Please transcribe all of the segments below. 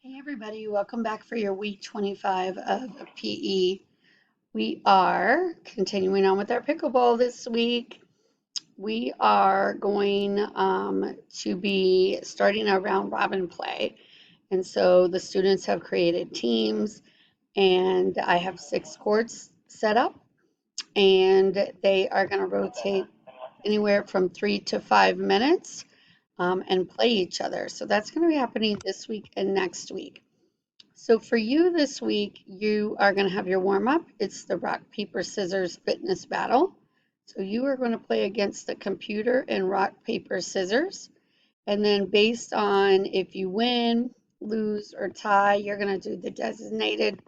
Hey everybody, welcome back for your week 25 of PE. We are continuing on with our pickleball this week. We are going to be starting our round robin play. And so the students have created teams, and I have 6 courts set up, and they are going to rotate anywhere from 3 to 5 minutes and play each other. So that's going to be happening this week and next week. So for you this week, you are going to have your warm up. It's the rock, paper, scissors fitness battle. So you are going to play against the computer in rock, paper, scissors. And then based on if you win, lose, or tie, you're going to do the designated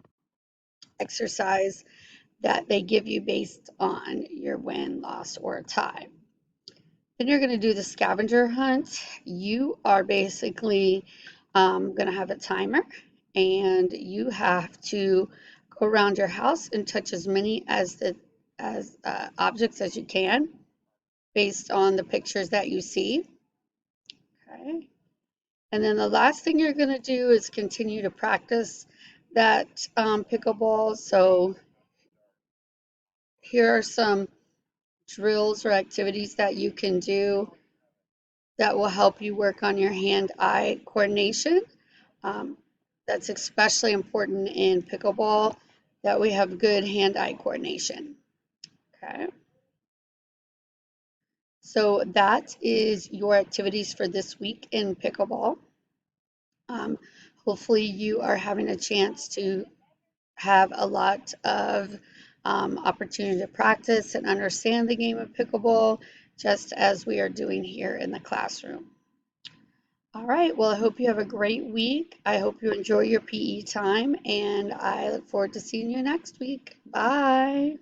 exercise that they give you based on your win, loss, or tie. Then you're going to do the scavenger hunt. You are basically going to have a timer, and you have to go around your house and touch as many as objects as you can based on the pictures that you see. Okay. And then the last thing you're going to do is continue to practice that pickleball. So here are some drills or activities that you can do that will help you work on your hand-eye coordination. Um, that's especially important in pickleball, that we have good hand-eye coordination. Okay, so that is your activities for this week in pickleball. Um, Hopefully you are having a chance to have a lot of opportunity to practice and understand the game of pickleball, just as we are doing here in the classroom. All right, well, I hope you have a great week. I hope you enjoy your PE time, and I look forward to seeing you next week. Bye.